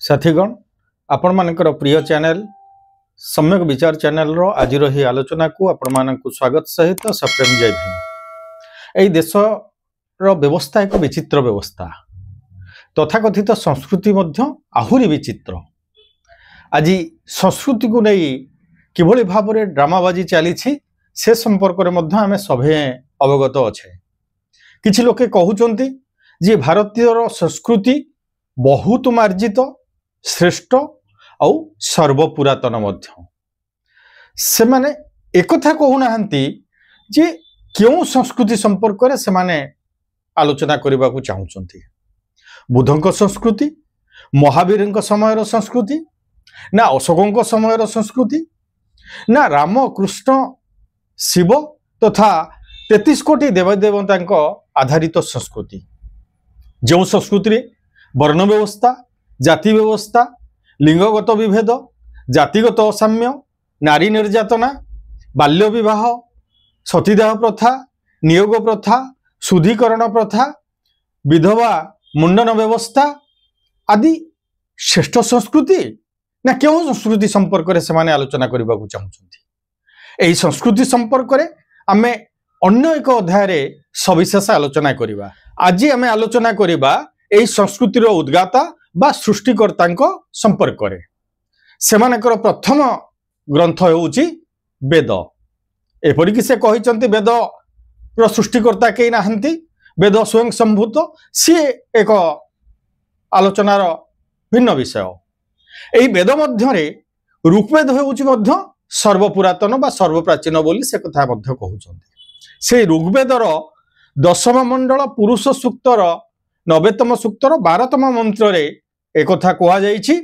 साथीगण आपण मानकर प्रिय चैनल सम्यक विचार चैनल रो आज ही आलोचना को आपण मानक स्वागत सहित सप्रेम जय भीम। एई देश रो व्यवस्था एक विचित्र व्यवस्था, तथाकथित संस्कृति मध्य आहुरी विचित्र। आज संस्कृति को नहीं किभली भाव में ड्रामाबाजी चली से संपर्क में मध्य आमे सभे अवगत अच्छे। किछि लोके कहउचंती जे भारतीय संस्कृति बहुत मार्जित श्रेष्ठ आउ सर्वपुरातन मध्य। से माने एकथा कहूनाहांती जे क्यों संस्कृति संपर्क में से माने आलोचना करने को चाहूँगी। बुद्धंक संस्कृति, महावीर समय संस्कृति, ना अशोकों समय संस्कृति, ना राम कृष्ण शिव तथा 33 कोटी देवदेवता आधारित संस्कृति। जो संस्कृति वर्ण व्यवस्था, जाति व्यवस्था, लिंगगत विभेद, जातिगत असाम्य, नारी निर्यातना, बाल्य विवाह, सतीदाह प्रथा, नियोग प्रथा, शुद्धिकरण प्रथा, विधवा मुंडन व्यवस्था आदि श्रेष्ठ संस्कृति ना क्यों संस्कृति संपर्क में से आलोचना करने को चाहूँगी। यही संस्कृति संपर्क में आमे अन्य एक अध्याय सविशेष आलोचना करवा। आज आम आलोचना करवा यही संस्कृतिर उद्गाता बा सृष्टिकर्ता संपर्क में। सेमानकर प्रथम ग्रंथ होउची वेद। एपरिक से कहते वेद सृष्टिकर्ता कई नाहंती, वेद स्वयं संभूत, सी एक आलोचनार भिन्न विषय। यही वेद मध्य ऋग्वेद होउची मध्य सर्वपुरातन बा सर्वप्राचीन बोली से कथा मध्य कहउचंती। से ऋग्वेदर 10म मंडल पुरुष सूक्तर 90तम सूक्तर 12तम मंत्र रे एक कथा कहा जाइछि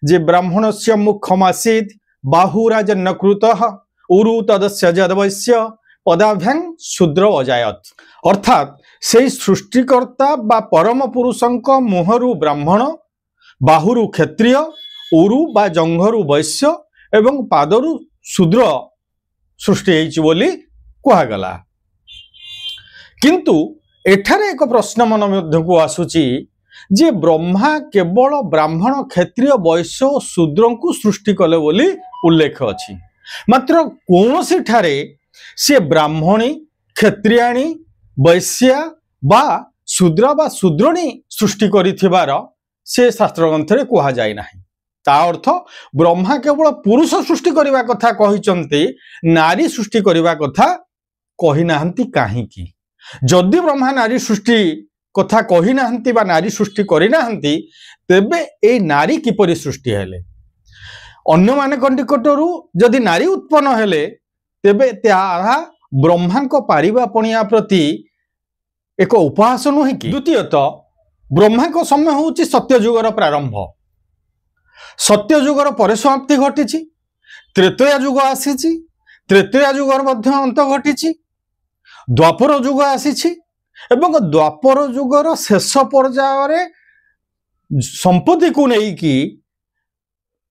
जे ब्राह्मणस्य मुखमासीत् बाहुराजन्नकृतः उरु तदस्य जदवस्य पदाभ्यां शूद्र अजायत। अर्थात से सृष्टिकर्ता बा परम पुरुषंक मुहरु ब्राह्मण, बाहुरु क्षत्रिय, उरु बा जंघरु वैश्य एवं पादरु शूद्र सृष्टि होइछि बोली कहागला। किंतु एठारे एक प्रश्न मन मध्य को आसुची जे ब्रह्मा केवल ब्राह्मण, क्षत्रिय, वैश्य और शूद्र को सृष्टि कले बोली उल्लेख अछि, मात्र कौनसी ठारे से ब्राह्मणी, क्षत्रियाणी, वैश्या बा शूद्र बा शूद्रणी सृष्टि करिथिबार से शास्त्र ग्रंथरे कहा जाय नाही। ता अर्थ ब्रह्मा केवल पुरुष सृष्टि करिवा कथा कहिचंती, नारी सृष्टि करिवा कथा कहि नाहंती। काहेकि जदि ब्रह्मा नारी सृष्टि कथा कहि नाहंती बा नारी सृष्टि करि नाहंती, तेबे ए नारी किपरि सृष्टि हेले? अन्य मानक निकटरू जदि नारी उत्पन्न हेले तेबे ताहा ब्रह्मांको पारिबा पणिया प्रति एक उपहास नुहे कि? द्वितीयतः ब्रह्मांको समय होउची सत्ययुगर प्रारंभ। सत्ययुगर परिसमाप्ति घटिछि, त्रेतया युग आसीछि, त्रेतया युगर मध्य अंत घटिछि, द्वापर युग आसीछि एवं द्वापर युगर शेष पर्याय संपत्ति को नहीं कि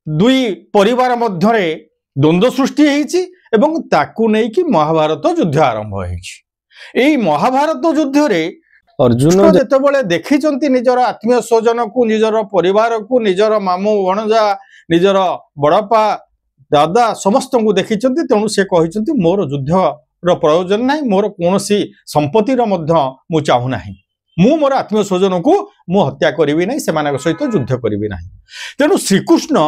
दुई परिवार मध्य द्वंद्व सृष्टि होइछि एवं ताकू नहीं कि महाभारत युद्ध आरंभ होइछि। एई महाभारत युद्ध रे अर्जुन जेतेबेले देखिचंती निजर आत्मीय स्वजन को, निजर परिवार को, निजर मामू भणजा, निजर बड़पा दादा समस्त को देखिचंती, तेणु से कहिचंती मोर युद्ध प्रयोजन नहीं, मोर कौनसी संपत्तिर मध्य मु चाहू नहीं, मु मोर आत्मीय स्वजन को मु हत्या करिवि नहीं, सेमान सहित युद्ध करिवि नहीं। तेणु श्रीकृष्ण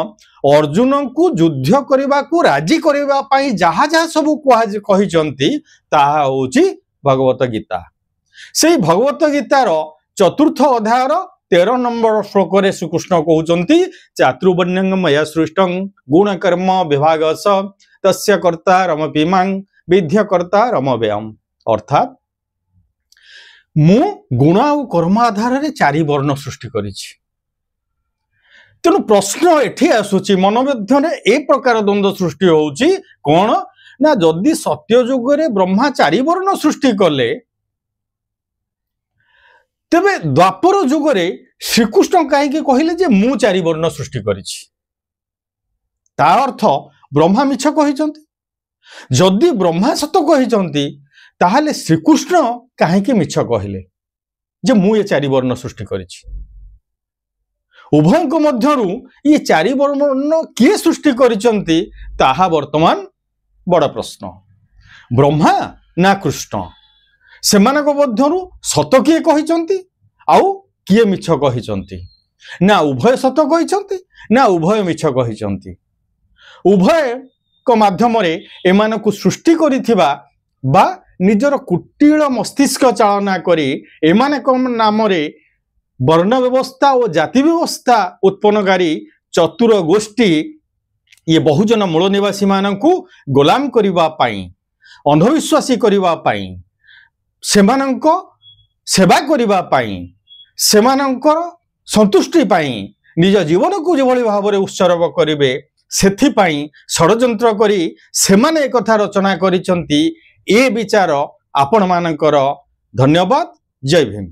अर्जुन को युद्ध करने को राजी करने जहा जहा सब कहिचंती ताहा होची भगवत गीता। से भगवत गीतार 4th अध्यायर 13 नंबर श्लोक रे श्रीकृष्ण कहउचंती चातुर्वर्ण्यं मया सृष्टं गुणकर्म विभागस तस्य कर्ता रमपि मां विद्य कर्ता रमव्ययम्। अर्थात मु गुण और कर्म आधार रे 4 वर्ण सृष्टि करिछि। तेणु प्रश्न एठी आसुची मन मध्य ए प्रकार द्वंद्व सृष्टि होउची कोन ना जदि सत्य युग रे ब्रह्मा 4 वर्ण सृष्टि कले, तेबे द्वापर युग रे श्रीकृष्ण काहेकि कहिले जे मु 4 वर्ण सृष्टि करिछि? ता अर्थ ब्रह्मा मिछ कहिचंती। जदि ब्रह्मा सत कहिचंती ताहले श्रीकृष्ण काहेकि मिछ कहिले जे मु ये 4 वर्ण सृष्टि करिछि? उभयଙ୍କ ମଧ୍ୟରୁ ये चारि वर्ण किए सृष्टि करिसंती ताहा वर्तमान बड़ प्रश्न। ब्रह्मा ना कृष्ण सेमानक मध्यरु सत किए कहिसंती आउ किए मिछ कहिसंती ना उभय सत कहिसंती ना उभय मिछ कहिसंती। उभय को माध्यम रे एमानकु सृष्टि करिथिबा बा निजर कुटिल मस्तिष्क चालना करी एमानक नाम रे वर्ण व्यवस्था और जाति व्यवस्था उत्पन्नकारी चतुर गोष्ठी ये बहुजन मूल निवासी मानकु गोलाम करिबा पाई अंधविश्वासी करिबा पाई सेमानंक सेवा करिबा पाई सेमानंकर संतुष्टि पाई निज जीवन को जेभली भाव उत्सर्ग करिवे सेथिपाई षड्यंत्र करी सेमाने एक कथा रचना करिसंती ए विचार आपण मानकर। धन्यवाद। जय भीम।